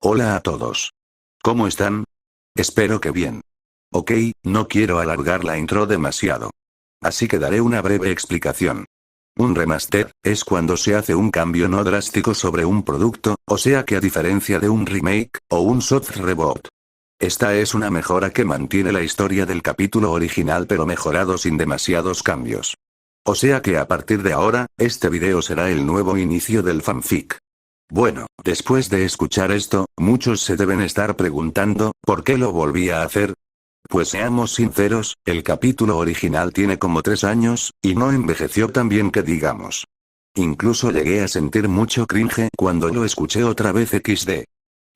Hola a todos. ¿Cómo están? Espero que bien. Ok, no quiero alargar la intro demasiado. Así que daré una breve explicación. Un remaster es cuando se hace un cambio no drástico sobre un producto, o sea que a diferencia de un remake o un soft reboot. Esta es una mejora que mantiene la historia del capítulo original pero mejorado sin demasiados cambios. O sea que a partir de ahora, este video será el nuevo inicio del fanfic. Bueno, después de escuchar esto, muchos se deben estar preguntando, ¿por qué lo volví a hacer? Pues seamos sinceros, el capítulo original tiene como 3 años, y no envejeció tan bien que digamos. Incluso llegué a sentir mucho cringe cuando lo escuché otra vez XD.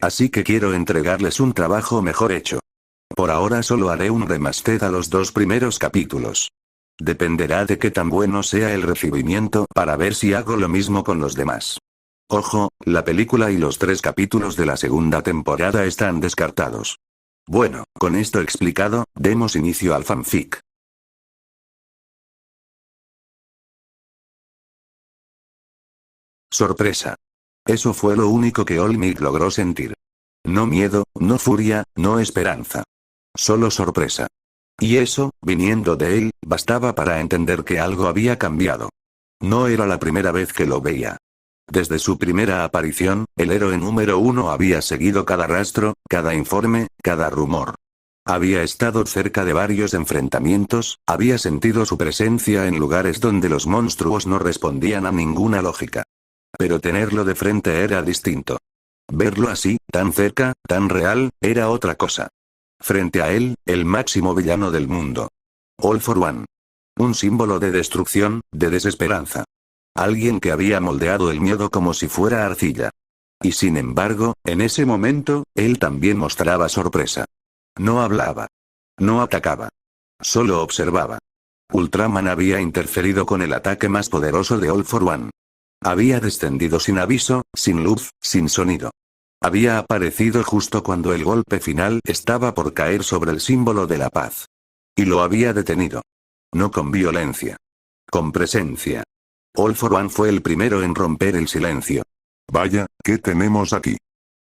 Así que quiero entregarles un trabajo mejor hecho. Por ahora solo haré un remaster a los 2 primeros capítulos. Dependerá de qué tan bueno sea el recibimiento para ver si hago lo mismo con los demás. Ojo, la película y los 3 capítulos de la segunda temporada están descartados. Bueno, con esto explicado, demos inicio al fanfic. Sorpresa. Eso fue lo único que Olmig logró sentir. No miedo, no furia, no esperanza. Solo sorpresa. Y eso, viniendo de él, bastaba para entender que algo había cambiado. No era la primera vez que lo veía. Desde su primera aparición, el héroe número 1 había seguido cada rastro, cada informe, cada rumor. Había estado cerca de varios enfrentamientos, había sentido su presencia en lugares donde los monstruos no respondían a ninguna lógica. Pero tenerlo de frente era distinto. Verlo así, tan cerca, tan real, era otra cosa. Frente a él, el máximo villano del mundo. All for One. Un símbolo de destrucción, de desesperanza. Alguien que había moldeado el miedo como si fuera arcilla. Y sin embargo, en ese momento, él también mostraba sorpresa. No hablaba. No atacaba. Solo observaba. Ultraman había interferido con el ataque más poderoso de All for One. Había descendido sin aviso, sin luz, sin sonido. Había aparecido justo cuando el golpe final estaba por caer sobre el símbolo de la paz. Y lo había detenido. No con violencia. Con presencia. All for One fue el primero en romper el silencio. Vaya, ¿qué tenemos aquí?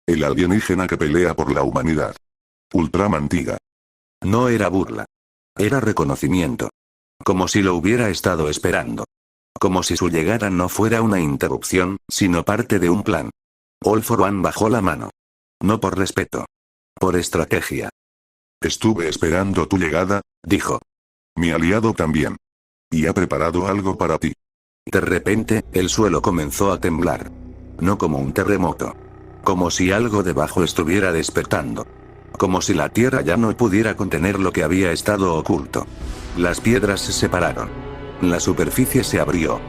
El alienígena que pelea por la humanidad. Ultraman Tiga. No era burla. Era reconocimiento. Como si lo hubiera estado esperando. Como si su llegada no fuera una interrupción, sino parte de un plan. All for One bajó la mano. No por respeto. Por estrategia. Estuve esperando tu llegada, Dijo. mi aliado también. Y ha preparado algo para ti. De repente, el suelo comenzó a temblar. No como un terremoto. Como si algo debajo estuviera despertando. Como si la tierra ya no pudiera contener lo que había estado oculto. Las piedras se separaron. La superficie se abrió.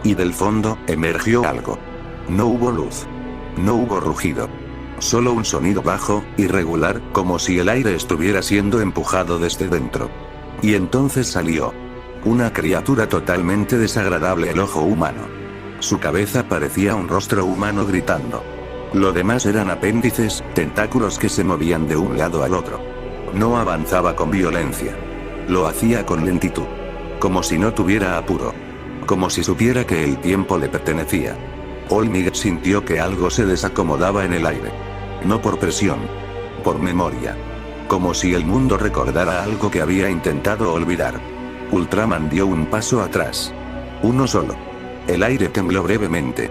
Y del fondo, emergió algo. No hubo luz. No hubo rugido. Solo un sonido bajo, irregular, como si el aire estuviera siendo empujado desde dentro. Y entonces salió. Una criatura totalmente desagradable al ojo humano. Su cabeza parecía un rostro humano gritando. Lo demás eran apéndices, tentáculos que se movían de un lado al otro. No avanzaba con violencia. Lo hacía con lentitud. Como si no tuviera apuro. Como si supiera que el tiempo le pertenecía. Olmig sintió que algo se desacomodaba en el aire. No por presión. Por memoria. Como si el mundo recordara algo que había intentado olvidar. Ultraman dio un paso atrás. Uno solo. El aire tembló brevemente.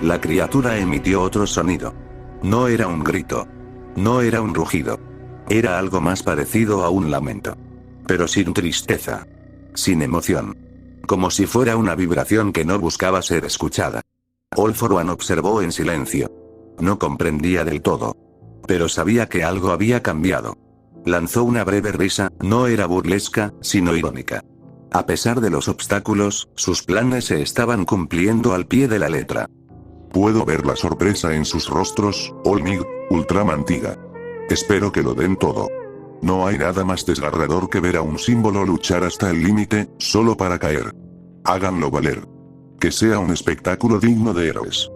La criatura emitió otro sonido. No era un grito. No era un rugido. Era algo más parecido a un lamento. Pero sin tristeza. Sin emoción. Como si fuera una vibración que no buscaba ser escuchada. All for One observó en silencio. No comprendía del todo. Pero sabía que algo había cambiado. Lanzó una breve risa, no era burlesca, sino irónica. A pesar de los obstáculos, sus planes se estaban cumpliendo al pie de la letra. Puedo ver la sorpresa en sus rostros, Olmig, Ultraman Tiga. Espero que lo den todo. No hay nada más desgarrador que ver a un símbolo luchar hasta el límite, solo para caer. Háganlo valer. Que sea un espectáculo digno de héroes.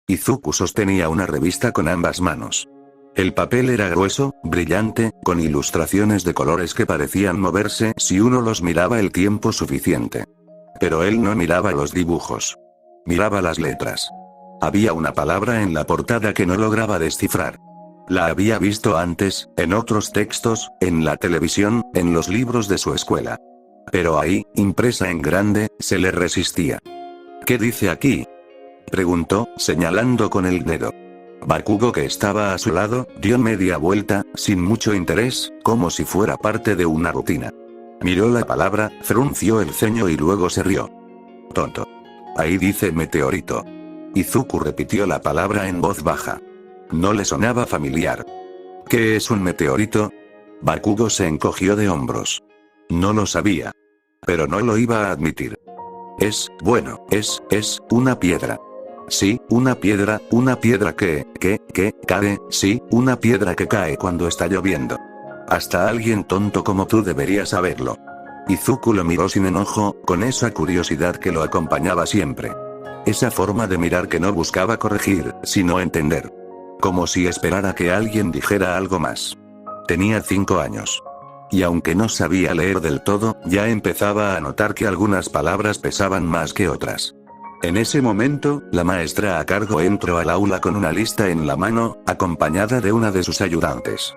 Izuku sostenía una revista con ambas manos. El papel era grueso, brillante, con ilustraciones de colores que parecían moverse si uno los miraba el tiempo suficiente. Pero él no miraba los dibujos. Miraba las letras. Había una palabra en la portada que no lograba descifrar. La había visto antes, en otros textos, en la televisión, en los libros de su escuela. Pero ahí, impresa en grande, se le resistía. ¿Qué dice aquí?, preguntó, señalando con el dedo. Bakugo, que estaba a su lado, dio media vuelta, sin mucho interés, como si fuera parte de una rutina. Miró la palabra, frunció el ceño y luego se rió. Tonto. Ahí dice meteorito. Izuku repitió la palabra en voz baja. No le sonaba familiar. ¿Qué es un meteorito? Bakugo se encogió de hombros. No lo sabía. Pero no lo iba a admitir. Es una piedra. Sí, una piedra que cae, sí, una piedra que cae cuando está lloviendo. Hasta alguien tonto como tú debería saberlo. Izuku lo miró sin enojo, con esa curiosidad que lo acompañaba siempre. Esa forma de mirar que no buscaba corregir, sino entender. Como si esperara que alguien dijera algo más. Tenía 5 años. Y aunque no sabía leer del todo, ya empezaba a notar que algunas palabras pesaban más que otras. En ese momento, la maestra a cargo entró al aula con una lista en la mano, acompañada de una de sus ayudantes.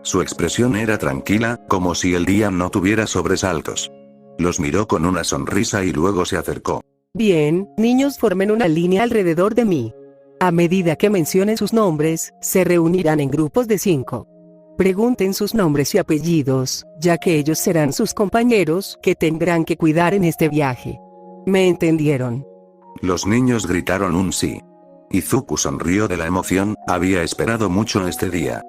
Su expresión era tranquila, como si el día no tuviera sobresaltos. Los miró con una sonrisa y luego se acercó. Bien, niños, formen una línea alrededor de mí. A medida que mencione sus nombres, se reunirán en grupos de 5. Pregunten sus nombres y apellidos, ya que ellos serán sus compañeros que tendrán que cuidar en este viaje. ¿Me entendieron? Los niños gritaron un sí. Izuku sonrió de la emoción, había esperado mucho este día.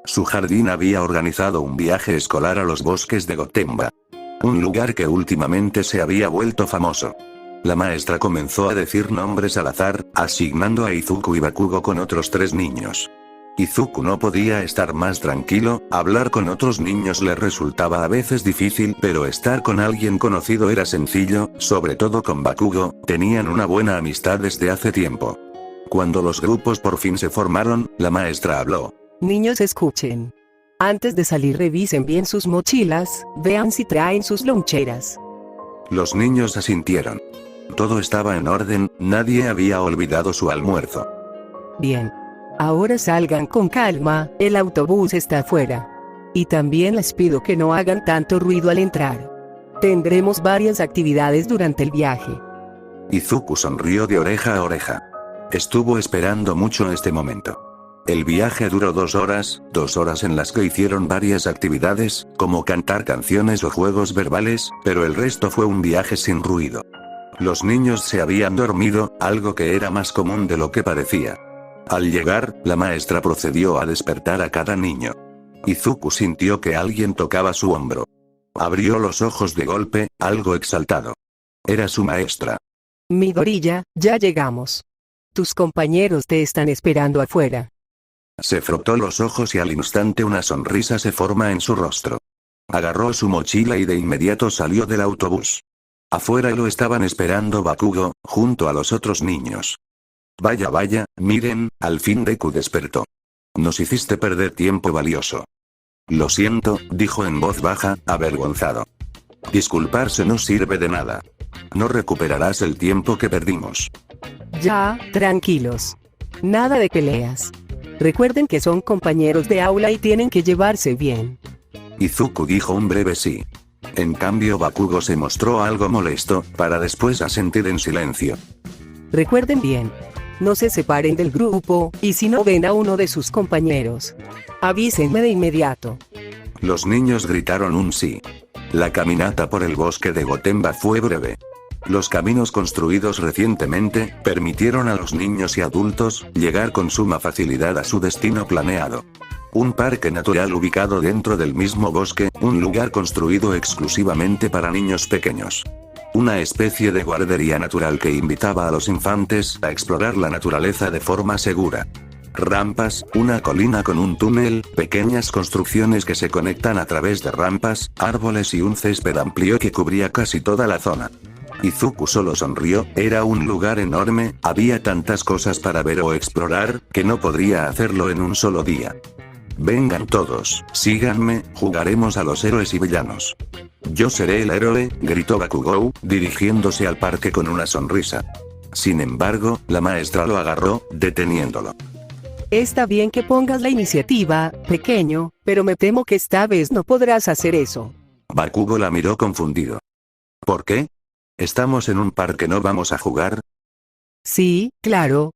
Su jardín había organizado un viaje escolar a los bosques de Gotemba. Un lugar que últimamente se había vuelto famoso. La maestra comenzó a decir nombres al azar, asignando a Izuku y Bakugo con otros 3 niños. Izuku no podía estar más tranquilo, hablar con otros niños le resultaba a veces difícil, pero estar con alguien conocido era sencillo, sobre todo con Bakugo, tenían una buena amistad desde hace tiempo. Cuando los grupos por fin se formaron, la maestra habló. Niños, escuchen. Antes de salir revisen bien sus mochilas, vean si traen sus loncheras. Los niños asintieron. Todo estaba en orden, nadie había olvidado su almuerzo. Bien. Ahora salgan con calma, el autobús está afuera. Y también les pido que no hagan tanto ruido al entrar. Tendremos varias actividades durante el viaje. Izuku sonrió de oreja a oreja. Estuvo esperando mucho este momento. El viaje duró 2 horas, 2 horas en las que hicieron varias actividades, como cantar canciones o juegos verbales, pero el resto fue un viaje sin ruido. Los niños se habían dormido, algo que era más común de lo que parecía. Al llegar, la maestra procedió a despertar a cada niño. Izuku sintió que alguien tocaba su hombro. Abrió los ojos de golpe, algo exaltado. Era su maestra. Midoriya, ya llegamos. Tus compañeros te están esperando afuera. Se frotó los ojos y al instante una sonrisa se forma en su rostro. Agarró su mochila y de inmediato salió del autobús. Afuera lo estaban esperando Bakugo, junto a los otros niños. Vaya, miren, al fin Deku despertó. Nos hiciste perder tiempo valioso. Lo siento, dijo en voz baja, avergonzado. Disculparse no sirve de nada. No recuperarás el tiempo que perdimos. Ya, tranquilos. Nada de peleas. Recuerden que son compañeros de aula y tienen que llevarse bien. Izuku dijo un breve sí. En cambio Bakugo se mostró algo molesto, para después asentir en silencio. Recuerden bien. No se separen del grupo, y si no ven a uno de sus compañeros, avísenme de inmediato. Los niños gritaron un sí. La caminata por el bosque de Gotemba fue breve. Los caminos construidos recientemente, permitieron a los niños y adultos, llegar con suma facilidad a su destino planeado. Un parque natural ubicado dentro del mismo bosque, un lugar construido exclusivamente para niños pequeños. Una especie de guardería natural que invitaba a los infantes a explorar la naturaleza de forma segura. Rampas, una colina con un túnel, pequeñas construcciones que se conectan a través de rampas, árboles y un césped amplio que cubría casi toda la zona. Izuku solo sonrió, era un lugar enorme, había tantas cosas para ver o explorar, que no podría hacerlo en un solo día. Vengan todos, síganme, jugaremos a los héroes y villanos. Yo seré el héroe, gritó Bakugou, dirigiéndose al parque con una sonrisa. Sin embargo, la maestra lo agarró, deteniéndolo. Está bien que pongas la iniciativa, pequeño, pero me temo que esta vez no podrás hacer eso. Bakugo la miró confundido. ¿Por qué? ¿Estamos en un parque, no vamos a jugar? Sí, claro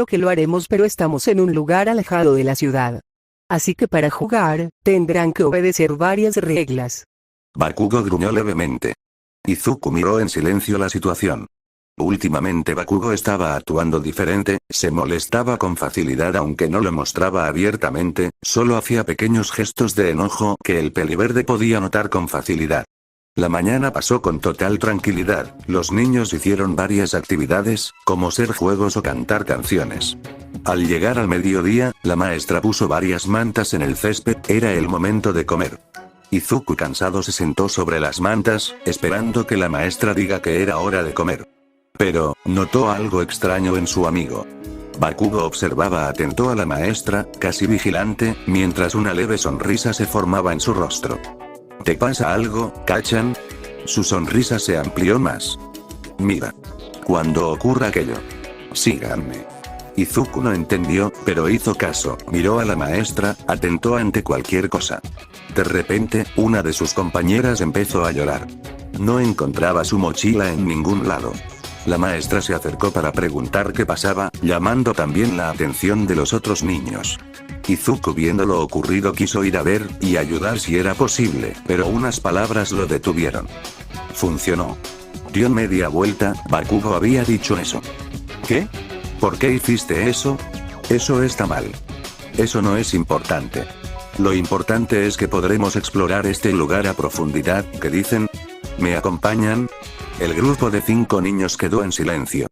que lo haremos, pero estamos en un lugar alejado de la ciudad. Así que para jugar, tendrán que obedecer varias reglas. Bakugo gruñó levemente. Izuku miró en silencio la situación. Últimamente Bakugo estaba actuando diferente, se molestaba con facilidad aunque no lo mostraba abiertamente, solo hacía pequeños gestos de enojo que el peliverde podía notar con facilidad. La mañana pasó con total tranquilidad, los niños hicieron varias actividades, como hacer juegos o cantar canciones. Al llegar al mediodía, la maestra puso varias mantas en el césped, era el momento de comer. Izuku cansado se sentó sobre las mantas, esperando que la maestra diga que era hora de comer. Pero, notó algo extraño en su amigo. Bakugo observaba atento a la maestra, casi vigilante, mientras una leve sonrisa se formaba en su rostro. ¿Te pasa algo, Kachan? Su sonrisa se amplió más. Mira. Cuando ocurra aquello. Síganme. Izuku no entendió, pero hizo caso, miró a la maestra, atento ante cualquier cosa. De repente, una de sus compañeras empezó a llorar. No encontraba su mochila en ningún lado. La maestra se acercó para preguntar qué pasaba, llamando también la atención de los otros niños. Izuku viendo lo ocurrido quiso ir a ver, y ayudar si era posible, pero unas palabras lo detuvieron. Funcionó. Dio media vuelta, Bakugo había dicho eso. ¿Qué? ¿Por qué hiciste eso? Eso está mal. Eso no es importante. Lo importante es que podremos explorar este lugar a profundidad, ¿qué dicen? ¿Me acompañan? El grupo de 5 niños quedó en silencio.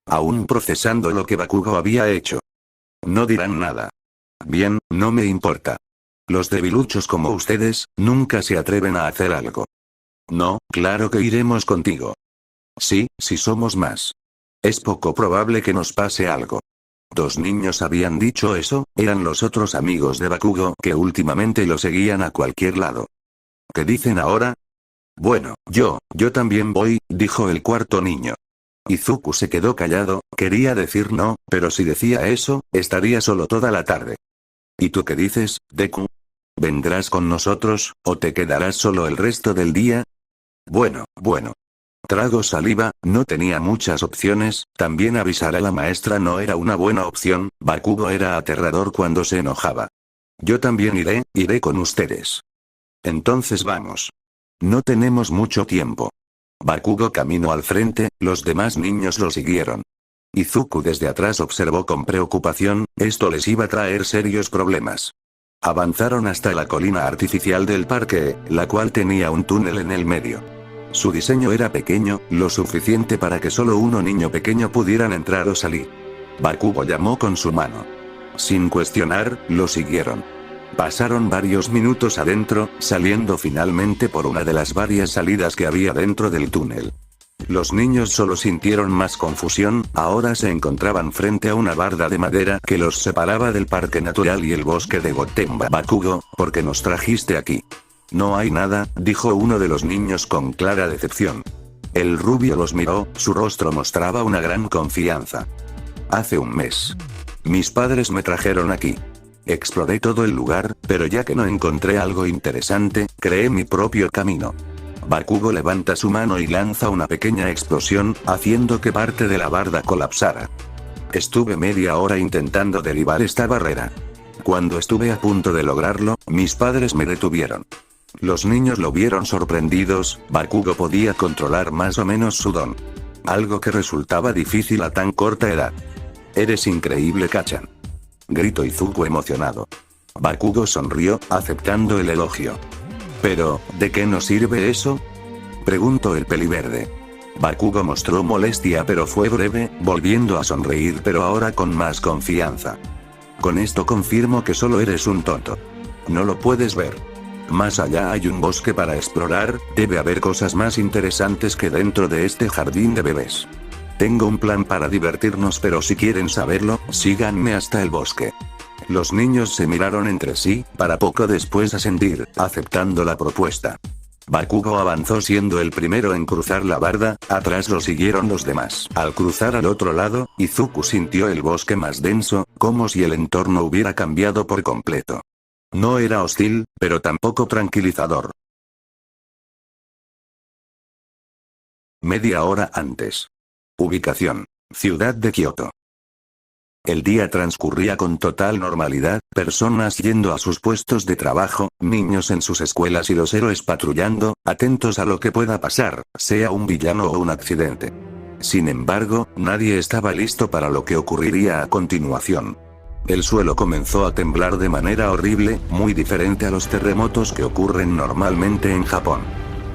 Aún procesando lo que Bakugo había hecho. No dirán nada. Bien, no me importa. Los debiluchos como ustedes, nunca se atreven a hacer algo. No, claro que iremos contigo. Sí, si somos más. Es poco probable que nos pase algo. 2 niños habían dicho eso, eran los otros amigos de Bakugo que últimamente lo seguían a cualquier lado. ¿Qué dicen ahora? Bueno, yo también voy, dijo el cuarto niño. Izuku se quedó callado, quería decir no, pero si decía eso, estaría solo toda la tarde. ¿Y tú qué dices, Deku? ¿Vendrás con nosotros, o te quedarás solo el resto del día? Bueno. Trago saliva, no tenía muchas opciones, también avisar a la maestra no era una buena opción, Bakugo era aterrador cuando se enojaba. Yo también iré con ustedes. Entonces vamos. No tenemos mucho tiempo. Bakugo caminó al frente, los demás niños lo siguieron. Izuku desde atrás observó con preocupación, esto les iba a traer serios problemas. Avanzaron hasta la colina artificial del parque, la cual tenía un túnel en el medio. Su diseño era pequeño, lo suficiente para que solo un niño pequeño pudieran entrar o salir. Bakugo llamó con su mano. Sin cuestionar, lo siguieron. Pasaron varios minutos adentro, saliendo finalmente por una de las varias salidas que había dentro del túnel. Los niños solo sintieron más confusión, ahora se encontraban frente a una barda de madera que los separaba del parque natural y el bosque de Gotemba. Bakugo, ¿por qué nos trajiste aquí? No hay nada, dijo uno de los niños con clara decepción. El rubio los miró, su rostro mostraba una gran confianza. Hace un mes. Mis padres me trajeron aquí. Exploré todo el lugar, pero ya que no encontré algo interesante, creé mi propio camino. Bakugo levanta su mano y lanza una pequeña explosión, haciendo que parte de la barda colapsara. Estuve media hora intentando derribar esta barrera. Cuando estuve a punto de lograrlo, mis padres me detuvieron. Los niños lo vieron sorprendidos, Bakugo podía controlar más o menos su don. Algo que resultaba difícil a tan corta edad. Eres increíble, Kachan. Gritó Izuku emocionado. Bakugo sonrió, aceptando el elogio. Pero, ¿de qué nos sirve eso? Preguntó el peliverde. Bakugo mostró molestia pero fue breve, volviendo a sonreír pero ahora con más confianza. Con esto confirmo que solo eres un tonto. No lo puedes ver. Más allá hay un bosque para explorar, debe haber cosas más interesantes que dentro de este jardín de bebés. Tengo un plan para divertirnos pero si quieren saberlo, síganme hasta el bosque. Los niños se miraron entre sí, para poco después asentir, aceptando la propuesta. Bakugo avanzó siendo el primero en cruzar la barda, atrás lo siguieron los demás. Al cruzar al otro lado, Izuku sintió el bosque más denso, como si el entorno hubiera cambiado por completo. No era hostil, pero tampoco tranquilizador. Media hora antes. Ubicación: Ciudad de Kioto. El día transcurría con total normalidad, personas yendo a sus puestos de trabajo, niños en sus escuelas y los héroes patrullando, atentos a lo que pueda pasar, sea un villano o un accidente. Sin embargo, nadie estaba listo para lo que ocurriría a continuación. El suelo comenzó a temblar de manera horrible, muy diferente a los terremotos que ocurren normalmente en Japón.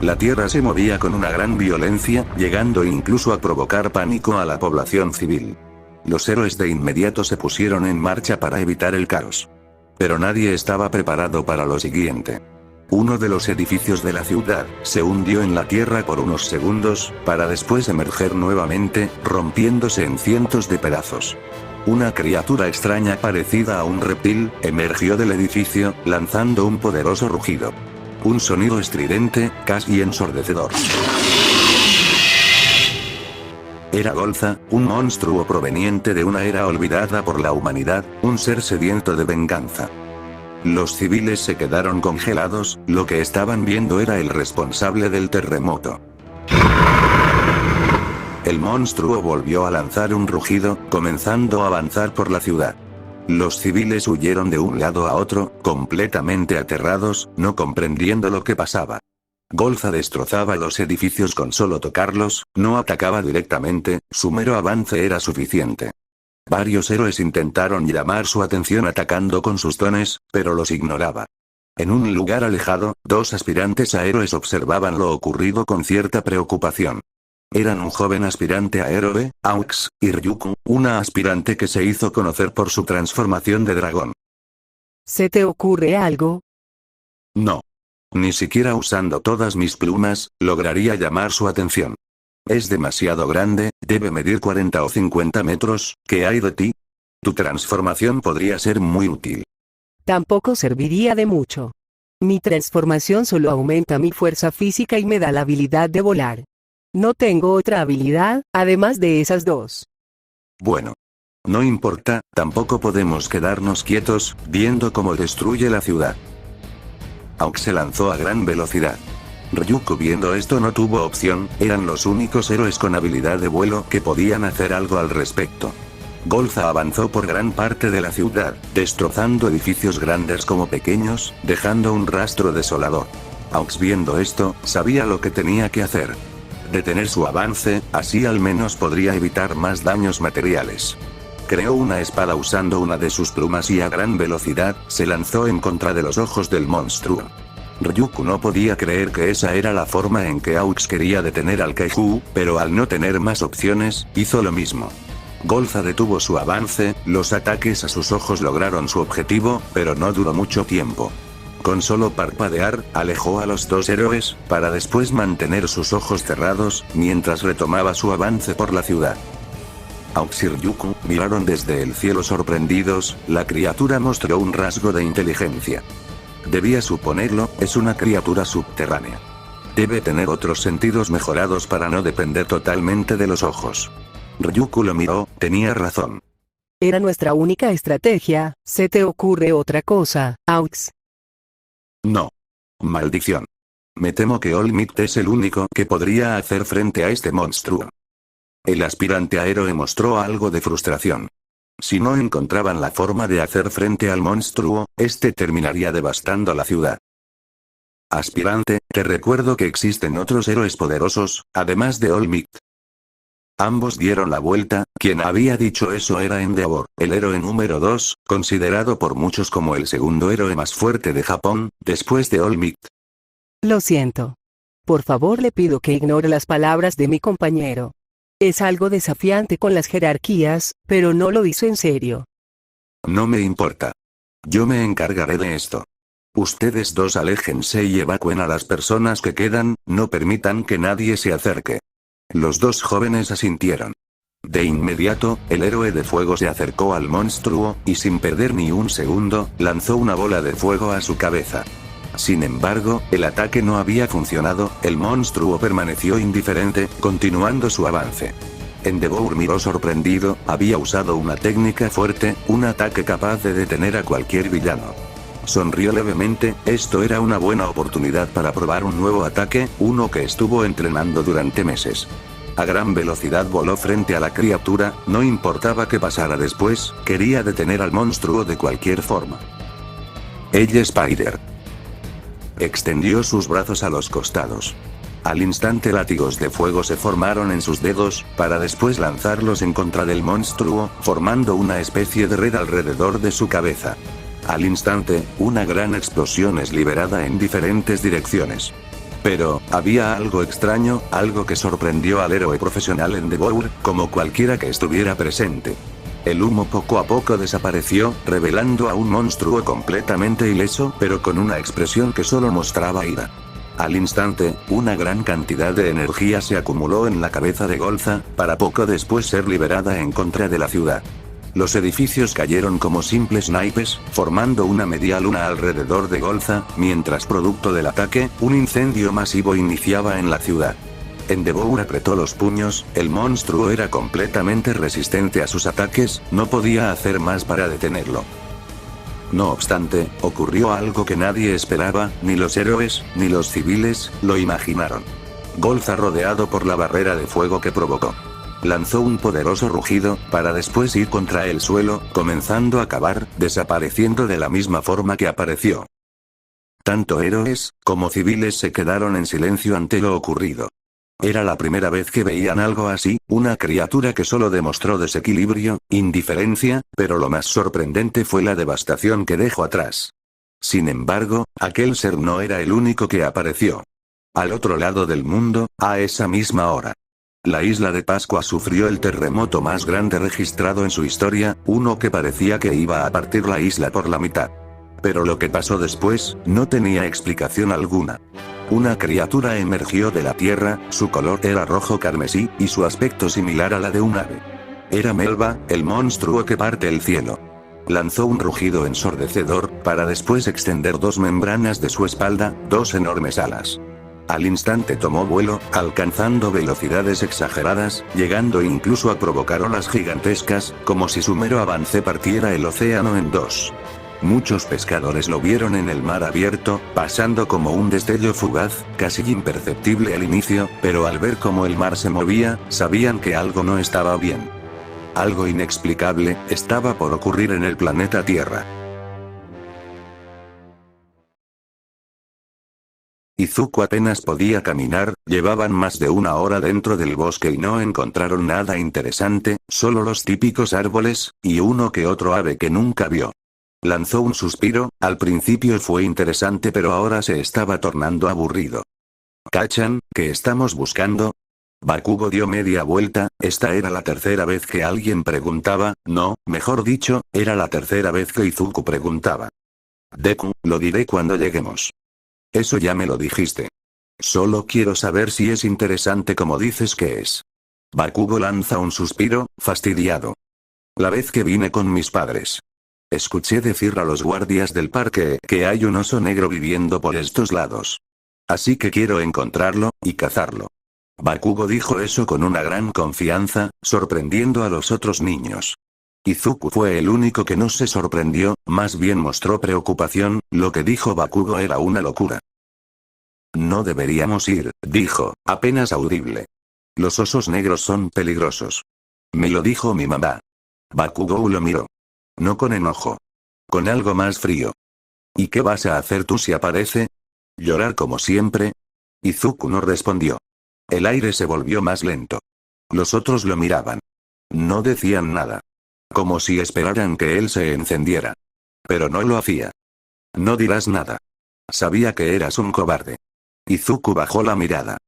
La tierra se movía con una gran violencia, llegando incluso a provocar pánico a la población civil. Los héroes de inmediato se pusieron en marcha para evitar el caos. Pero nadie estaba preparado para lo siguiente. Uno de los edificios de la ciudad se hundió en la tierra por unos segundos, para después emerger nuevamente, rompiéndose en cientos de pedazos. Una criatura extraña parecida a un reptil, emergió del edificio, lanzando un poderoso rugido. Un sonido estridente, casi ensordecedor. Era Golza, un monstruo proveniente de una era olvidada por la humanidad, un ser sediento de venganza. Los civiles se quedaron congelados, lo que estaban viendo era el responsable del terremoto. El monstruo volvió a lanzar un rugido, comenzando a avanzar por la ciudad. Los civiles huyeron de un lado a otro, completamente aterrados, no comprendiendo lo que pasaba. Golza destrozaba los edificios con solo tocarlos, no atacaba directamente, su mero avance era suficiente. Varios héroes intentaron llamar su atención atacando con sus dones, pero los ignoraba. En un lugar alejado, dos aspirantes a héroes observaban lo ocurrido con cierta preocupación. Eran un joven aspirante a héroe, Aux, y Ryuko, una aspirante que se hizo conocer por su transformación de dragón. ¿Se te ocurre algo? No. Ni siquiera usando todas mis plumas, lograría llamar su atención. Es demasiado grande, debe medir 40 o 50 metros, ¿qué hay de ti? Tu transformación podría ser muy útil. Tampoco serviría de mucho. Mi transformación solo aumenta mi fuerza física y me da la habilidad de volar. No tengo otra habilidad, además de esas dos. Bueno. No importa, tampoco podemos quedarnos quietos, viendo cómo destruye la ciudad. Aux se lanzó a gran velocidad. Ryuko viendo esto no tuvo opción, eran los únicos héroes con habilidad de vuelo que podían hacer algo al respecto. Golza avanzó por gran parte de la ciudad, destrozando edificios grandes como pequeños, dejando un rastro desolador. Aux viendo esto, sabía lo que tenía que hacer. Detener su avance, así al menos podría evitar más daños materiales. Creó una espada usando una de sus plumas y a gran velocidad, se lanzó en contra de los ojos del monstruo. Ryuko no podía creer que esa era la forma en que Aux quería detener al Kaiju, pero al no tener más opciones, hizo lo mismo. Golza detuvo su avance, los ataques a sus ojos lograron su objetivo, pero no duró mucho tiempo. Con solo parpadear, alejó a los dos héroes, para después mantener sus ojos cerrados, mientras retomaba su avance por la ciudad. Aux y Ryuko miraron desde el cielo sorprendidos, la criatura mostró un rasgo de inteligencia. Debía suponerlo, es una criatura subterránea. Debe tener otros sentidos mejorados para no depender totalmente de los ojos. Ryuko lo miró, tenía razón. Era nuestra única estrategia, ¿se te ocurre otra cosa, Aux? No. Maldición. Me temo que All Might es el único que podría hacer frente a este monstruo. El aspirante a héroe mostró algo de frustración. Si no encontraban la forma de hacer frente al monstruo, este terminaría devastando la ciudad. Aspirante, te recuerdo que existen otros héroes poderosos, además de All Might. Ambos dieron la vuelta, quien había dicho eso era Endeavor, el héroe número 2, considerado por muchos como el segundo héroe más fuerte de Japón, después de All Might. Lo siento. Por favor le pido que ignore las palabras de mi compañero. Es algo desafiante con las jerarquías, pero no lo hizo en serio. No me importa. Yo me encargaré de esto. Ustedes dos aléjense y evacúen a las personas que quedan, no permitan que nadie se acerque. Los dos jóvenes asintieron. De inmediato, el héroe de fuego se acercó al monstruo, y sin perder ni un segundo, lanzó una bola de fuego a su cabeza. Sin embargo, el ataque no había funcionado, el monstruo permaneció indiferente, continuando su avance. Endeavour miró sorprendido, había usado una técnica fuerte, un ataque capaz de detener a cualquier villano. Sonrió levemente, esto era una buena oportunidad para probar un nuevo ataque, uno que estuvo entrenando durante meses. A gran velocidad voló frente a la criatura, no importaba qué pasara después, quería detener al monstruo de cualquier forma. Ella Spider extendió sus brazos a los costados. Al instante látigos de fuego se formaron en sus dedos, para después lanzarlos en contra del monstruo, formando una especie de red alrededor de su cabeza. Al instante, una gran explosión es liberada en diferentes direcciones. Pero, había algo extraño, algo que sorprendió al héroe profesional Endeavour, como cualquiera que estuviera presente. El humo poco a poco desapareció, revelando a un monstruo completamente ileso, pero con una expresión que solo mostraba ira. Al instante, una gran cantidad de energía se acumuló en la cabeza de Golza, para poco después ser liberada en contra de la ciudad. Los edificios cayeron como simples naipes, formando una media luna alrededor de Golza, mientras producto del ataque, un incendio masivo iniciaba en la ciudad. Endeavour apretó los puños, el monstruo era completamente resistente a sus ataques, no podía hacer más para detenerlo. No obstante, ocurrió algo que nadie esperaba, ni los héroes, ni los civiles, lo imaginaron. Golza rodeado por la barrera de fuego que provocó. Lanzó un poderoso rugido, para después ir contra el suelo, comenzando a cavar, desapareciendo de la misma forma que apareció. Tanto héroes, como civiles se quedaron en silencio ante lo ocurrido. Era la primera vez que veían algo así, una criatura que solo demostró desequilibrio, indiferencia, pero lo más sorprendente fue la devastación que dejó atrás. Sin embargo, aquel ser no era el único que apareció. Al otro lado del mundo, a esa misma hora. La isla de Pascua sufrió el terremoto más grande registrado en su historia, uno que parecía que iba a partir la isla por la mitad. Pero lo que pasó después, no tenía explicación alguna. Una criatura emergió de la tierra, su color era rojo carmesí, y su aspecto similar a la de un ave. Era Melba, el monstruo que parte el cielo. Lanzó un rugido ensordecedor, para después extender dos membranas de su espalda, dos enormes alas. Al instante tomó vuelo, alcanzando velocidades exageradas, llegando incluso a provocar olas gigantescas, como si su mero avance partiera el océano en dos. Muchos pescadores lo vieron en el mar abierto, pasando como un destello fugaz, casi imperceptible al inicio, pero al ver cómo el mar se movía, sabían que algo no estaba bien. Algo inexplicable estaba por ocurrir en el planeta Tierra. Izuku apenas podía caminar, llevaban más de una hora dentro del bosque y no encontraron nada interesante, solo los típicos árboles, y uno que otro ave que nunca vio. Lanzó un suspiro, al principio fue interesante pero ahora se estaba tornando aburrido. ¿Cachan, qué estamos buscando? Bakugo dio media vuelta, esta era la tercera vez que alguien preguntaba, no, mejor dicho, era la tercera vez que Izuku preguntaba. Deku, lo diré cuando lleguemos. Eso ya me lo dijiste. Solo quiero saber si es interesante como dices que es. Bakugo lanza un suspiro, fastidiado. La vez que vine con mis padres. Escuché decir a los guardias del parque que hay un oso negro viviendo por estos lados. Así que quiero encontrarlo, y cazarlo. Bakugo dijo eso con una gran confianza, sorprendiendo a los otros niños. Izuku fue el único que no se sorprendió, más bien mostró preocupación, lo que dijo Bakugo era una locura. No deberíamos ir, dijo, apenas audible. Los osos negros son peligrosos. Me lo dijo mi mamá. Bakugo lo miró. No con enojo. Con algo más frío. ¿Y qué vas a hacer tú si aparece? ¿Llorar como siempre? Izuku no respondió. El aire se volvió más lento. Los otros lo miraban. No decían nada. Como si esperaran que él se encendiera. Pero no lo hacía. No dirás nada. Sabía que eras un cobarde. Izuku bajó la mirada.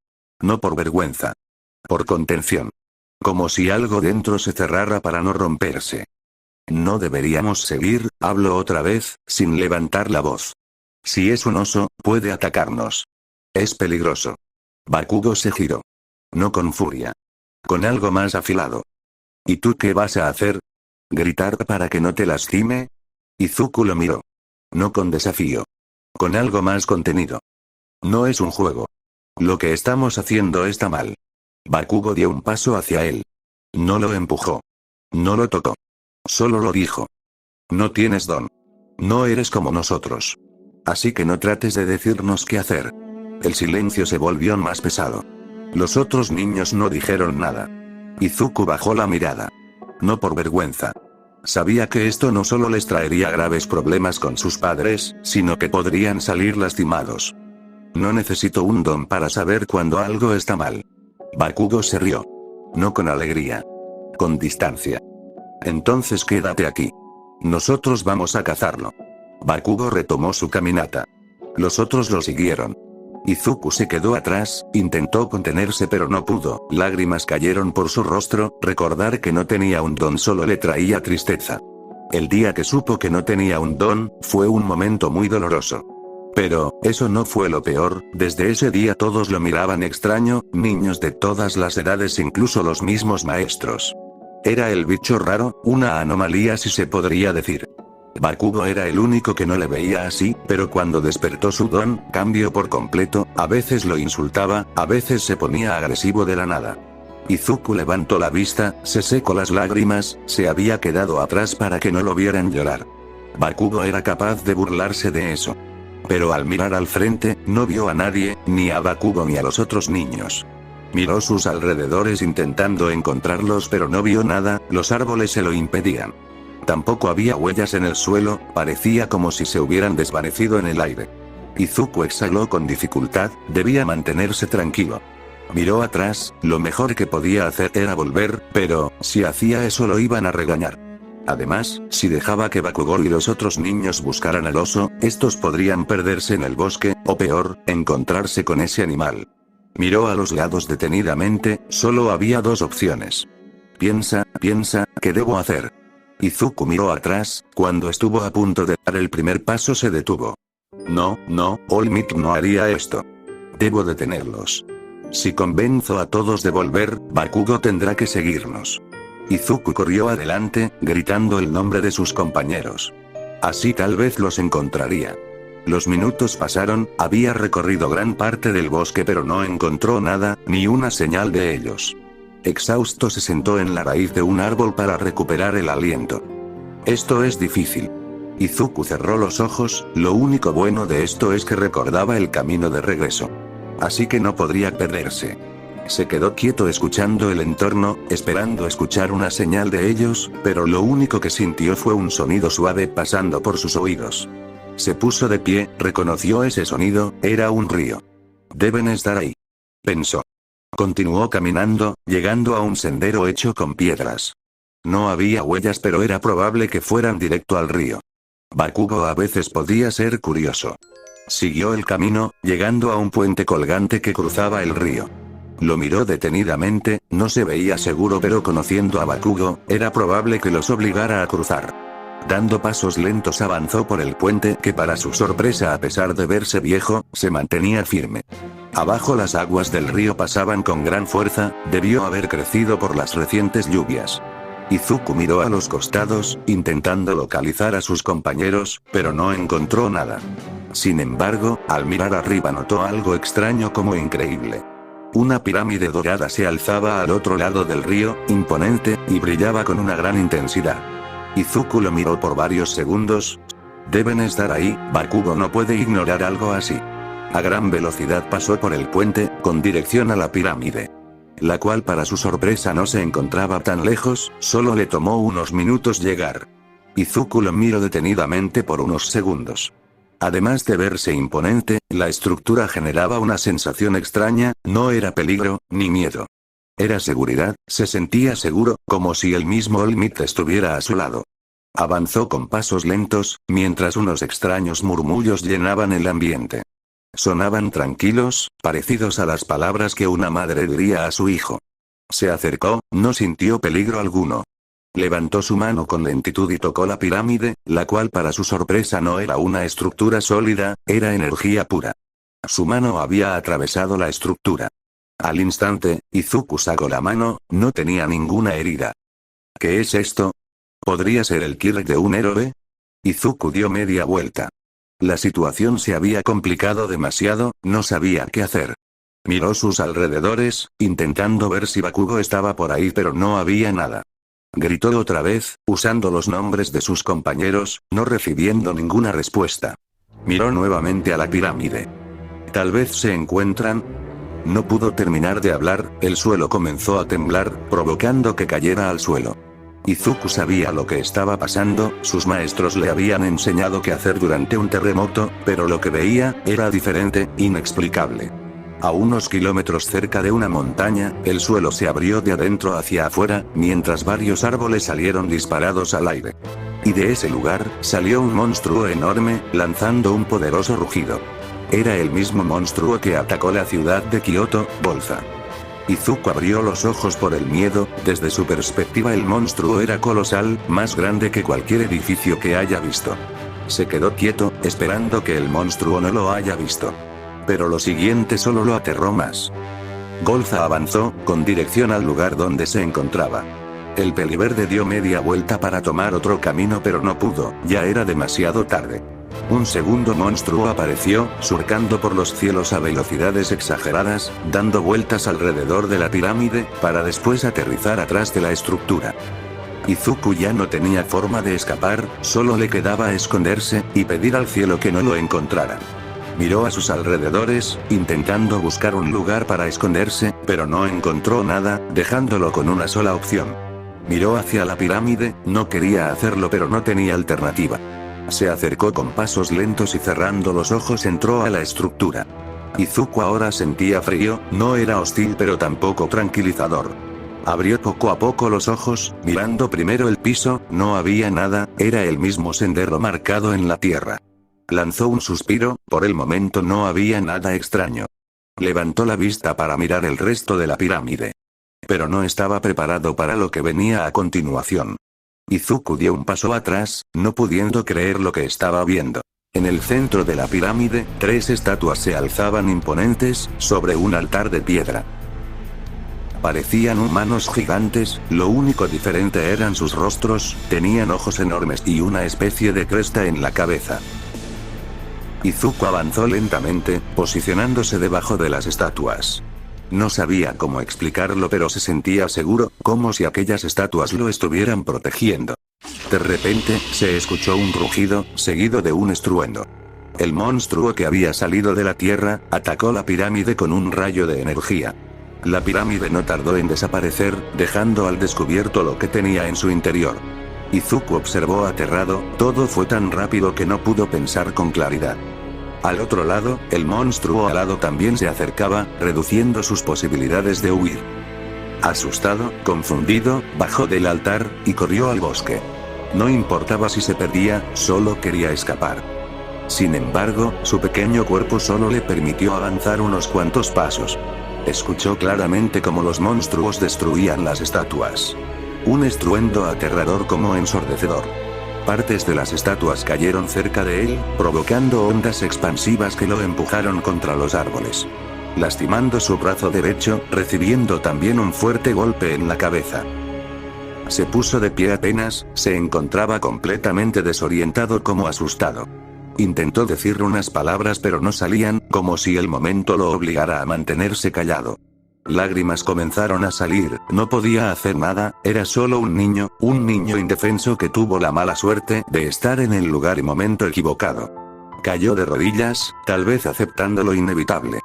No por vergüenza. Por contención. Como si algo dentro se cerrara para no romperse. No deberíamos seguir, habló otra vez, sin levantar la voz. Si es un oso, puede atacarnos. Es peligroso. Bakugo se giró. No con furia. Con algo más afilado. ¿Y tú qué vas a hacer? ¿Gritar para que no te lastime? Izuku lo miró. No con desafío. Con algo más contenido. No es un juego. Lo que estamos haciendo está mal. Bakugo dio un paso hacia él. No lo empujó. No lo tocó. Solo lo dijo. No tienes don. No eres como nosotros. Así que no trates de decirnos qué hacer. El silencio se volvió más pesado. Los otros niños no dijeron nada. Izuku bajó la mirada. No por vergüenza. Sabía que esto no solo les traería graves problemas con sus padres, sino que podrían salir lastimados. No necesito un don para saber cuando algo está mal. Bakugo se rió. No con alegría. Con distancia. Entonces quédate aquí. Nosotros vamos a cazarlo. Bakugo retomó su caminata. Los otros lo siguieron. Izuku se quedó atrás, intentó contenerse pero no pudo, lágrimas cayeron por su rostro, recordar que no tenía un don solo le traía tristeza. El día que supo que no tenía un don, fue un momento muy doloroso. Pero, eso no fue lo peor, desde ese día todos lo miraban extraño, niños de todas las edades incluso los mismos maestros. Era el bicho raro, una anomalía si se podría decir. Bakugo era el único que no le veía así, pero cuando despertó su don, cambió por completo, a veces lo insultaba, a veces se ponía agresivo de la nada. Izuku levantó la vista, se secó las lágrimas, se había quedado atrás para que no lo vieran llorar. Bakugo era capaz de burlarse de eso. Pero al mirar al frente, no vio a nadie, ni a Bakugo ni a los otros niños. Miró sus alrededores intentando encontrarlos pero no vio nada, los árboles se lo impedían. Tampoco había huellas en el suelo, parecía como si se hubieran desvanecido en el aire. Izuku exhaló con dificultad, debía mantenerse tranquilo. Miró atrás, lo mejor que podía hacer era volver, pero, si hacía eso lo iban a regañar. Además, si dejaba que Bakugou y los otros niños buscaran al oso, estos podrían perderse en el bosque, o peor, encontrarse con ese animal. Miró a los lados detenidamente, solo había dos opciones. Piensa, ¿qué debo hacer? Izuku miró atrás, cuando estuvo a punto de dar el primer paso se detuvo. No, All Might no haría esto. Debo detenerlos. Si convenzo a todos de volver, Bakugo tendrá que seguirnos. Izuku corrió adelante, gritando el nombre de sus compañeros. Así tal vez los encontraría. Los minutos pasaron, había recorrido gran parte del bosque pero no encontró nada, ni una señal de ellos. Exhausto se sentó en la raíz de un árbol para recuperar el aliento. Esto es difícil. Izuku cerró los ojos, lo único bueno de esto es que recordaba el camino de regreso. Así que no podría perderse. Se quedó quieto escuchando el entorno, esperando escuchar una señal de ellos, pero lo único que sintió fue un sonido suave pasando por sus oídos. Se puso de pie, reconoció ese sonido, era un río. Deben estar ahí. Pensó. Continuó caminando, llegando a un sendero hecho con piedras. No había huellas pero era probable que fueran directo al río. Bakugo a veces podía ser curioso. Siguió el camino, llegando a un puente colgante que cruzaba el río. Lo miró detenidamente, no se veía seguro pero conociendo a Bakugo, era probable que los obligara a cruzar. Dando pasos lentos avanzó por el puente que para su sorpresa a pesar de verse viejo, se mantenía firme. Abajo las aguas del río pasaban con gran fuerza, debió haber crecido por las recientes lluvias. Izuku miró a los costados, intentando localizar a sus compañeros, pero no encontró nada. Sin embargo, al mirar arriba notó algo extraño como increíble. Una pirámide dorada se alzaba al otro lado del río, imponente, y brillaba con una gran intensidad. Izuku lo miró por varios segundos. Deben estar ahí, Bakugo no puede ignorar algo así. A gran velocidad pasó por el puente, con dirección a la pirámide. La cual para su sorpresa no se encontraba tan lejos, solo le tomó unos minutos llegar. Izuku lo miró detenidamente por unos segundos. Además de verse imponente, la estructura generaba una sensación extraña, no era peligro, ni miedo. Era seguridad, se sentía seguro, como si el mismo All Might estuviera a su lado. Avanzó con pasos lentos, mientras unos extraños murmullos llenaban el ambiente. Sonaban tranquilos, parecidos a las palabras que una madre diría a su hijo. Se acercó, no sintió peligro alguno. Levantó su mano con lentitud y tocó la pirámide, la cual para su sorpresa no era una estructura sólida, era energía pura. Su mano había atravesado la estructura. Al instante, Izuku sacó la mano, no tenía ninguna herida. ¿Qué es esto? ¿Podría ser el Kirk de un héroe? Izuku dio media vuelta. La situación se había complicado demasiado, no sabía qué hacer. Miró sus alrededores, intentando ver si Bakugo estaba por ahí, pero no había nada. Gritó otra vez, usando los nombres de sus compañeros, no recibiendo ninguna respuesta. Miró nuevamente a la pirámide. ¿Tal vez se encuentran? No pudo terminar de hablar, el suelo comenzó a temblar, provocando que cayera al suelo. Izuku sabía lo que estaba pasando, sus maestros le habían enseñado qué hacer durante un terremoto, pero lo que veía era diferente, inexplicable. A unos kilómetros cerca de una montaña, el suelo se abrió de adentro hacia afuera, mientras varios árboles salieron disparados al aire. Y de ese lugar, salió un monstruo enorme, lanzando un poderoso rugido. Era el mismo monstruo que atacó la ciudad de Kioto, Bolza. Izuku abrió los ojos por el miedo, desde su perspectiva el monstruo era colosal, más grande que cualquier edificio que haya visto. Se quedó quieto, esperando que el monstruo no lo haya visto. Pero lo siguiente solo lo aterró más. Golza avanzó, con dirección al lugar donde se encontraba. El peliverde dio media vuelta para tomar otro camino, pero no pudo, ya era demasiado tarde. Un segundo monstruo apareció, surcando por los cielos a velocidades exageradas, dando vueltas alrededor de la pirámide, para después aterrizar atrás de la estructura. Izuku ya no tenía forma de escapar, solo le quedaba esconderse, y pedir al cielo que no lo encontraran. Miró a sus alrededores, intentando buscar un lugar para esconderse, pero no encontró nada, dejándolo con una sola opción. Miró hacia la pirámide, no quería hacerlo pero no tenía alternativa. Se acercó con pasos lentos y cerrando los ojos entró a la estructura. Izuku ahora sentía frío, no era hostil pero tampoco tranquilizador. Abrió poco a poco los ojos, mirando primero el piso, no había nada, era el mismo sendero marcado en la tierra. Lanzó un suspiro, por el momento no había nada extraño. Levantó la vista para mirar el resto de la pirámide. Pero no estaba preparado para lo que venía a continuación. Izuku dio un paso atrás, no pudiendo creer lo que estaba viendo. En el centro de la pirámide, 3 estatuas se alzaban imponentes, sobre un altar de piedra. Parecían humanos gigantes, lo único diferente eran sus rostros, tenían ojos enormes y una especie de cresta en la cabeza. Izuku avanzó lentamente, posicionándose debajo de las estatuas. No sabía cómo explicarlo pero se sentía seguro, como si aquellas estatuas lo estuvieran protegiendo. De repente, se escuchó un rugido, seguido de un estruendo. El monstruo que había salido de la tierra, atacó la pirámide con un rayo de energía. La pirámide no tardó en desaparecer, dejando al descubierto lo que tenía en su interior. Izuku observó aterrado, todo fue tan rápido que no pudo pensar con claridad. Al otro lado, el monstruo alado también se acercaba, reduciendo sus posibilidades de huir. Asustado, confundido, bajó del altar, y corrió al bosque. No importaba si se perdía, solo quería escapar. Sin embargo, su pequeño cuerpo solo le permitió avanzar unos cuantos pasos. Escuchó claramente cómo los monstruos destruían las estatuas. Un estruendo aterrador como ensordecedor. Partes de las estatuas cayeron cerca de él, provocando ondas expansivas que lo empujaron contra los árboles. Lastimando su brazo derecho, recibiendo también un fuerte golpe en la cabeza. Se puso de pie apenas, se encontraba completamente desorientado como asustado. Intentó decir unas palabras pero no salían, como si el momento lo obligara a mantenerse callado. Lágrimas comenzaron a salir, no podía hacer nada, era solo un niño indefenso que tuvo la mala suerte de estar en el lugar y momento equivocado. Cayó de rodillas, tal vez aceptando lo inevitable.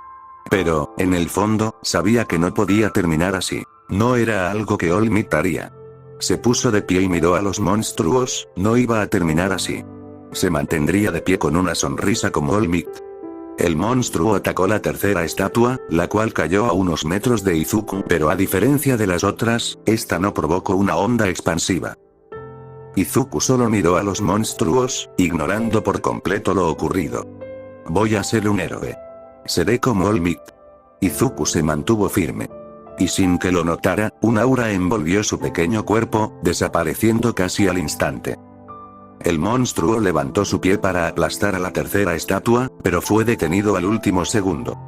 Pero, en el fondo, sabía que no podía terminar así. No era algo que All Might haría. Se puso de pie y miró a los monstruos, no iba a terminar así. Se mantendría de pie con una sonrisa como All Might. El monstruo atacó la tercera estatua, la cual cayó a unos metros de Izuku, pero a diferencia de las otras, esta no provocó una onda expansiva. Izuku solo miró a los monstruos, ignorando por completo lo ocurrido. Voy a ser un héroe. Seré como All Might. Izuku se mantuvo firme. Y sin que lo notara, un aura envolvió su pequeño cuerpo, desapareciendo casi al instante. El monstruo levantó su pie para aplastar a la tercera estatua, pero fue detenido al último segundo.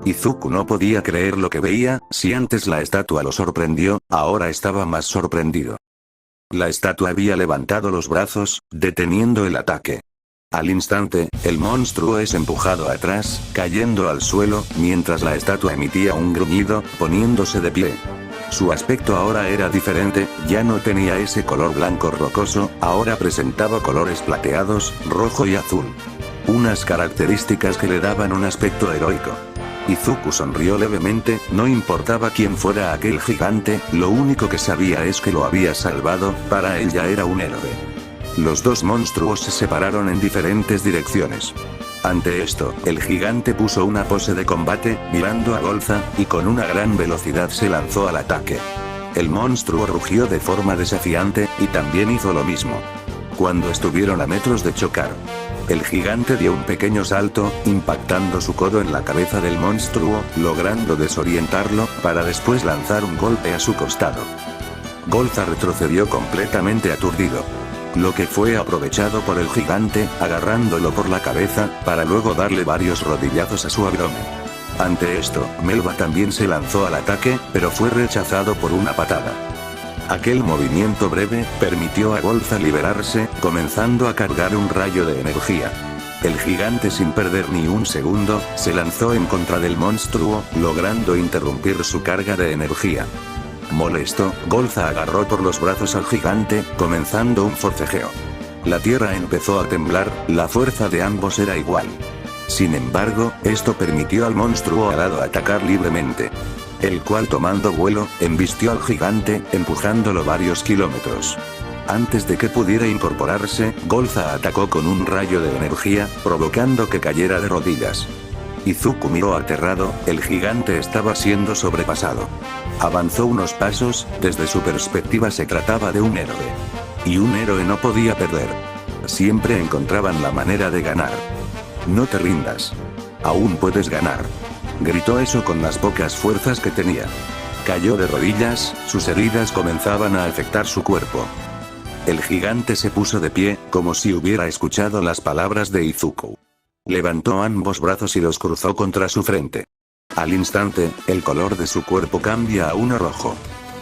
Izuku no podía creer lo que veía, si antes la estatua lo sorprendió, ahora estaba más sorprendido. La estatua había levantado los brazos, deteniendo el ataque. Al instante, el monstruo es empujado atrás, cayendo al suelo, mientras la estatua emitía un gruñido, poniéndose de pie. Su aspecto ahora era diferente, ya no tenía ese color blanco rocoso, ahora presentaba colores plateados, rojo y azul. Unas características que le daban un aspecto heroico. Izuku sonrió levemente, no importaba quién fuera aquel gigante, lo único que sabía es que lo había salvado, para él ya era un héroe. Los dos monstruos se separaron en diferentes direcciones. Ante esto, el gigante puso una pose de combate, mirando a Golza, y con una gran velocidad se lanzó al ataque. El monstruo rugió de forma desafiante, y también hizo lo mismo. Cuando estuvieron a metros de chocar, el gigante dio un pequeño salto, impactando su codo en la cabeza del monstruo, logrando desorientarlo, para después lanzar un golpe a su costado. Golza retrocedió completamente aturdido. Lo que fue aprovechado por el gigante, agarrándolo por la cabeza, para luego darle varios rodillazos a su abdomen. Ante esto, Melba también se lanzó al ataque, pero fue rechazado por una patada. Aquel movimiento breve, permitió a Golza liberarse, comenzando a cargar un rayo de energía. El gigante sin perder ni un segundo, se lanzó en contra del monstruo, logrando interrumpir su carga de energía. Molesto, Golza agarró por los brazos al gigante, comenzando un forcejeo. La tierra empezó a temblar, la fuerza de ambos era igual. Sin embargo, esto permitió al monstruo alado atacar libremente. El cual tomando vuelo, embistió al gigante, empujándolo varios kilómetros. Antes de que pudiera incorporarse, Golza atacó con un rayo de energía, provocando que cayera de rodillas. Izuku miró aterrado, el gigante estaba siendo sobrepasado. Avanzó unos pasos, desde su perspectiva se trataba de un héroe. Y un héroe no podía perder. Siempre encontraban la manera de ganar. No te rindas. Aún puedes ganar. Gritó eso con las pocas fuerzas que tenía. Cayó de rodillas, sus heridas comenzaban a afectar su cuerpo. El gigante se puso de pie, como si hubiera escuchado las palabras de Izuku. Levantó ambos brazos y los cruzó contra su frente. Al instante, el color de su cuerpo cambia a uno rojo.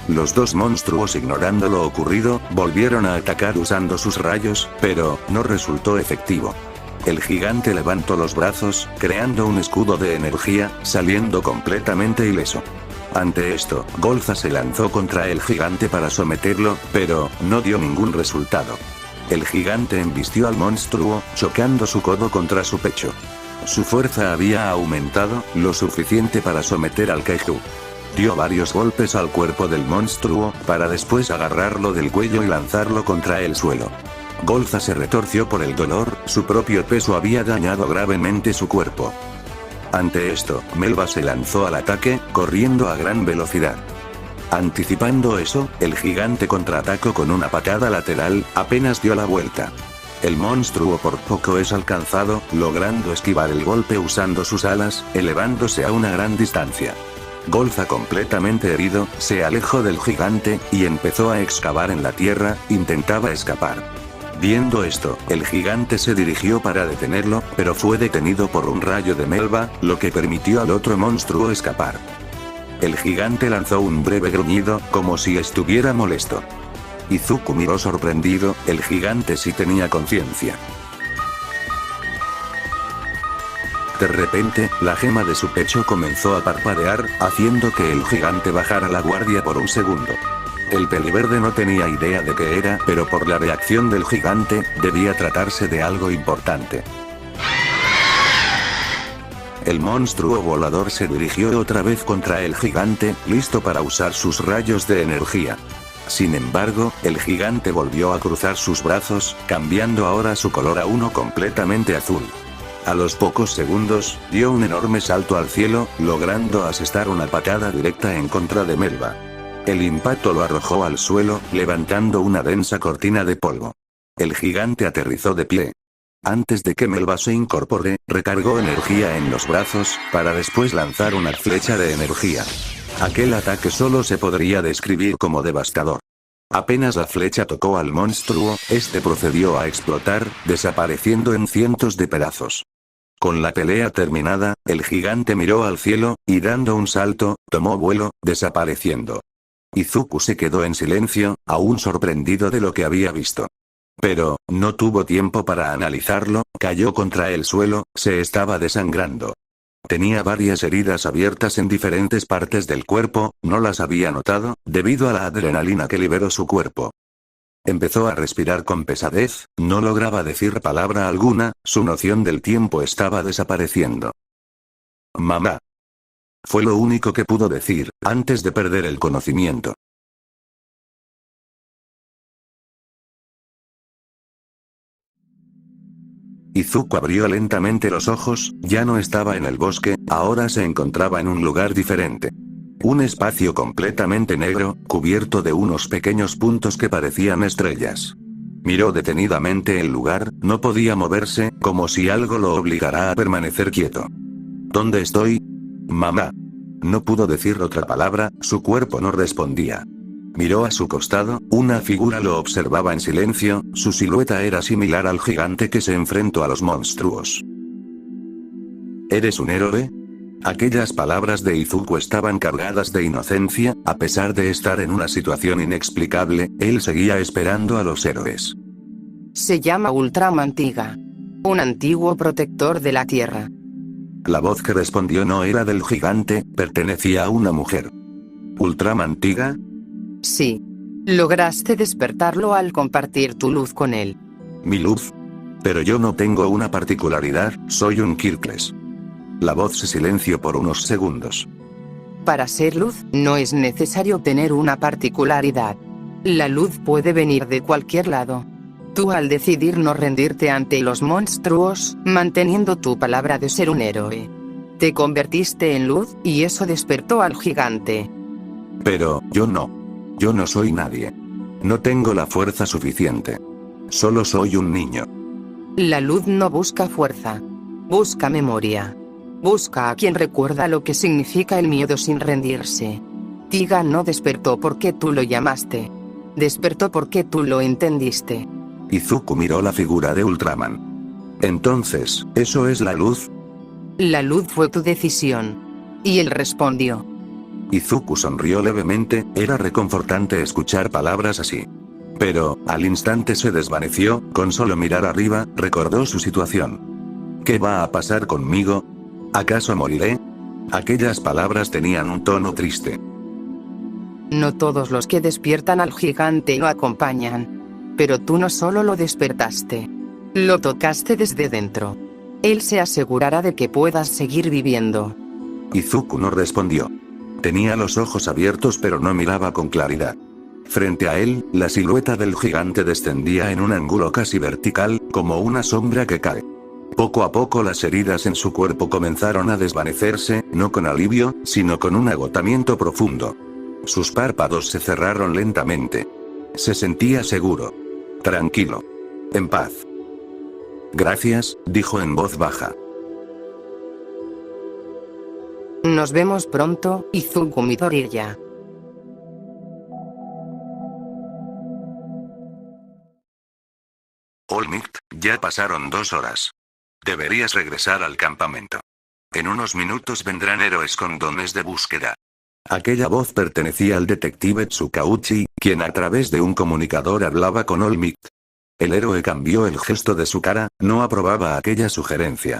Los dos monstruos, ignorando lo ocurrido, volvieron a atacar usando sus rayos, pero no resultó efectivo. El gigante levantó los brazos, creando un escudo de energía, saliendo completamente ileso. Ante esto, Golza se lanzó contra el gigante para someterlo, pero no dio ningún resultado. El gigante embistió al monstruo, chocando su codo contra su pecho. Su fuerza había aumentado, lo suficiente para someter al kaiju. Dio varios golpes al cuerpo del monstruo, para después agarrarlo del cuello y lanzarlo contra el suelo. Golza se retorció por el dolor, su propio peso había dañado gravemente su cuerpo. Ante esto, Melba se lanzó al ataque, corriendo a gran velocidad. Anticipando eso, el gigante contraatacó con una patada lateral, apenas dio la vuelta. El monstruo por poco es alcanzado, logrando esquivar el golpe usando sus alas, elevándose a una gran distancia. Golza, completamente herido, se alejó del gigante, y empezó a excavar en la tierra, intentaba escapar. Viendo esto, el gigante se dirigió para detenerlo, pero fue detenido por un rayo de Melba, lo que permitió al otro monstruo escapar. El gigante lanzó un breve gruñido, como si estuviera molesto. Izuku miró sorprendido, el gigante sí tenía conciencia. De repente, la gema de su pecho comenzó a parpadear, haciendo que el gigante bajara la guardia por un segundo. El peliverde no tenía idea de qué era, pero por la reacción del gigante, debía tratarse de algo importante. El monstruo volador se dirigió otra vez contra el gigante, listo para usar sus rayos de energía. Sin embargo, el gigante volvió a cruzar sus brazos, cambiando ahora su color a uno completamente azul. A los pocos segundos, dio un enorme salto al cielo, logrando asestar una patada directa en contra de Melba. El impacto lo arrojó al suelo, levantando una densa cortina de polvo. El gigante aterrizó de pie. Antes de que Melba se incorpore, recargó energía en los brazos, para después lanzar una flecha de energía. Aquel ataque solo se podría describir como devastador. Apenas la flecha tocó al monstruo, este procedió a explotar, desapareciendo en cientos de pedazos. Con la pelea terminada, el gigante miró al cielo, y dando un salto, tomó vuelo, desapareciendo. Izuku se quedó en silencio, aún sorprendido de lo que había visto. Pero, no tuvo tiempo para analizarlo, cayó contra el suelo, se estaba desangrando. Tenía varias heridas abiertas en diferentes partes del cuerpo, no las había notado, debido a la adrenalina que liberó su cuerpo. Empezó a respirar con pesadez, no lograba decir palabra alguna, su noción del tiempo estaba desapareciendo. Mamá. Fue lo único que pudo decir, antes de perder el conocimiento. Izuku abrió lentamente los ojos, ya no estaba en el bosque, ahora se encontraba en un lugar diferente. Un espacio completamente negro, cubierto de unos pequeños puntos que parecían estrellas. Miró detenidamente el lugar, no podía moverse, como si algo lo obligara a permanecer quieto. ¿Dónde estoy? Mamá. No pudo decir otra palabra, su cuerpo no respondía. Miró a su costado, una figura lo observaba en silencio, su silueta era similar al gigante que se enfrentó a los monstruos. ¿Eres un héroe? Aquellas palabras de Izuku estaban cargadas de inocencia, a pesar de estar en una situación inexplicable, él seguía esperando a los héroes. Se llama Ultramantiga. Un antiguo protector de la Tierra. La voz que respondió no era del gigante, pertenecía a una mujer. ¿Ultramantiga? Sí. Lograste despertarlo al compartir tu luz con él. ¿Mi luz? Pero yo no tengo una particularidad, soy un Kirkles. La voz se silenció por unos segundos. Para ser luz, no es necesario tener una particularidad. La luz puede venir de cualquier lado. Tú al decidir no rendirte ante los monstruos, manteniendo tu palabra de ser un héroe, te convertiste en luz, y eso despertó al gigante. Pero, yo no. Yo no soy nadie. No tengo la fuerza suficiente. Solo soy un niño. La luz no busca fuerza. Busca memoria. Busca a quien recuerda lo que significa el miedo sin rendirse. Tiga no despertó porque tú lo llamaste. Despertó porque tú lo entendiste. Izuku miró la figura de Ultraman. Entonces, ¿eso es la luz? La luz fue tu decisión. Y él respondió. Izuku sonrió levemente, era reconfortante escuchar palabras así. Pero, al instante se desvaneció, con solo mirar arriba, recordó su situación. ¿Qué va a pasar conmigo? ¿Acaso moriré? Aquellas palabras tenían un tono triste. No todos los que despiertan al gigante lo acompañan. Pero tú no solo lo despertaste. Lo tocaste desde dentro. Él se asegurará de que puedas seguir viviendo. Izuku no respondió. Tenía los ojos abiertos pero no miraba con claridad. Frente a él, la silueta del gigante descendía en un ángulo casi vertical, como una sombra que cae. Poco a poco las heridas en su cuerpo comenzaron a desvanecerse, no con alivio, sino con un agotamiento profundo. Sus párpados se cerraron lentamente. Se sentía seguro. Tranquilo. En paz. Gracias, dijo en voz baja. Nos vemos pronto, Izuku Midoriya. All Might, ya pasaron 2 horas. Deberías regresar al campamento. En unos minutos vendrán héroes con dones de búsqueda. Aquella voz pertenecía al detective Tsukauchi, quien a través de un comunicador hablaba con All Might. El héroe cambió el gesto de su cara, no aprobaba aquella sugerencia.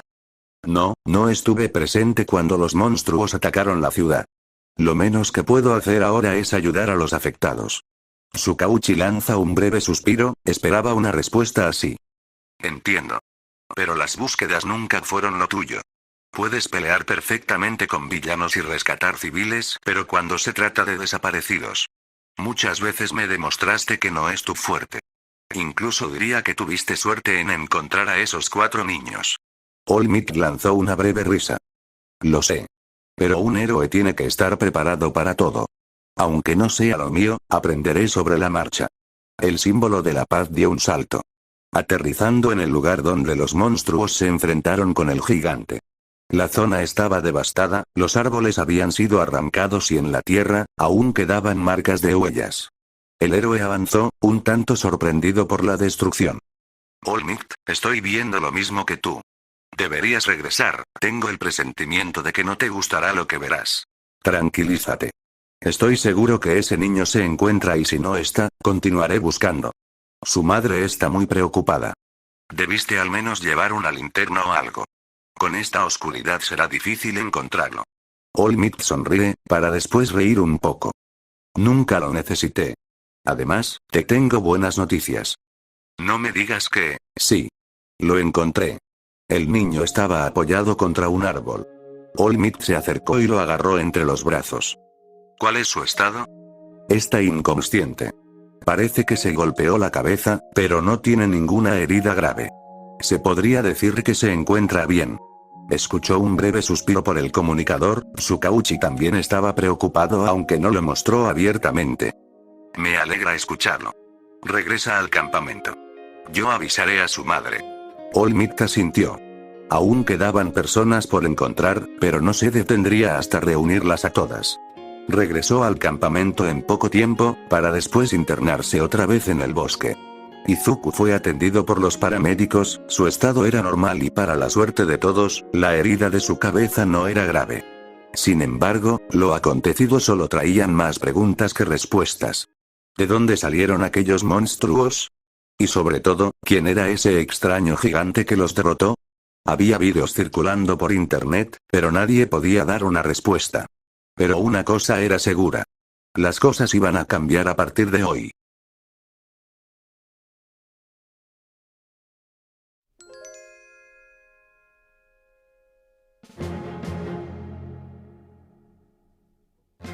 No estuve presente cuando los monstruos atacaron la ciudad. Lo menos que puedo hacer ahora es ayudar a los afectados. Tsukauchi lanza un breve suspiro, esperaba una respuesta así. Entiendo. Pero las búsquedas nunca fueron lo tuyo. Puedes pelear perfectamente con villanos y rescatar civiles, pero cuando se trata de desaparecidos. Muchas veces me demostraste que no es tu fuerte. Incluso diría que tuviste suerte en encontrar a esos 4 niños. All Might lanzó una breve risa. Lo sé. Pero un héroe tiene que estar preparado para todo. Aunque no sea lo mío, aprenderé sobre la marcha. El símbolo de la paz dio un salto. Aterrizando en el lugar donde los monstruos se enfrentaron con el gigante. La zona estaba devastada, los árboles habían sido arrancados y en la tierra, aún quedaban marcas de huellas. El héroe avanzó, un tanto sorprendido por la destrucción. All Might, estoy viendo lo mismo que tú. Deberías regresar, tengo el presentimiento de que no te gustará lo que verás. Tranquilízate. Estoy seguro que ese niño se encuentra y si no está, continuaré buscando. Su madre está muy preocupada. Debiste al menos llevar una linterna o algo. Con esta oscuridad será difícil encontrarlo. Olmec sonríe, para después reír un poco. Nunca lo necesité. Además, te tengo buenas noticias. No me digas que, sí. Lo encontré. El niño estaba apoyado contra un árbol. Olmec se acercó y lo agarró entre los brazos. ¿Cuál es su estado? Está inconsciente. Parece que se golpeó la cabeza, pero no tiene ninguna herida grave. Se podría decir que se encuentra bien. Escuchó un breve suspiro por el comunicador, Tsukauchi también estaba preocupado aunque no lo mostró abiertamente. Me alegra escucharlo. Regresa al campamento. Yo avisaré a su madre. Olmec asintió. Aún quedaban personas por encontrar, pero no se detendría hasta reunirlas a todas. Regresó al campamento en poco tiempo, para después internarse otra vez en el bosque. Izuku fue atendido por los paramédicos, su estado era normal y para la suerte de todos, la herida de su cabeza no era grave. Sin embargo, lo acontecido solo traían más preguntas que respuestas. ¿De dónde salieron aquellos monstruos? Y sobre todo, ¿quién era ese extraño gigante que los derrotó? Había vídeos circulando por internet, pero nadie podía dar una respuesta. Pero una cosa era segura. Las cosas iban a cambiar a partir de hoy.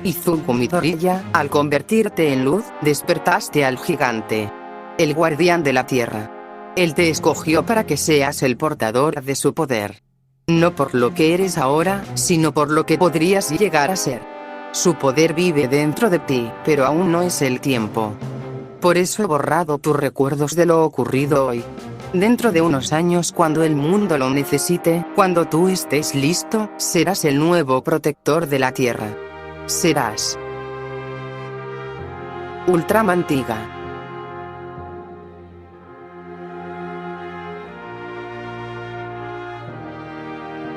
Izuku Midoriya, al convertirte en luz, despertaste al gigante. El guardián de la tierra. Él te escogió para que seas el portador de su poder. No por lo que eres ahora, sino por lo que podrías llegar a ser. Su poder vive dentro de ti, pero aún no es el tiempo. Por eso he borrado tus recuerdos de lo ocurrido hoy. Dentro de unos años, cuando el mundo lo necesite, cuando tú estés listo, serás el nuevo protector de la Tierra. Serás Ultraman Tiga.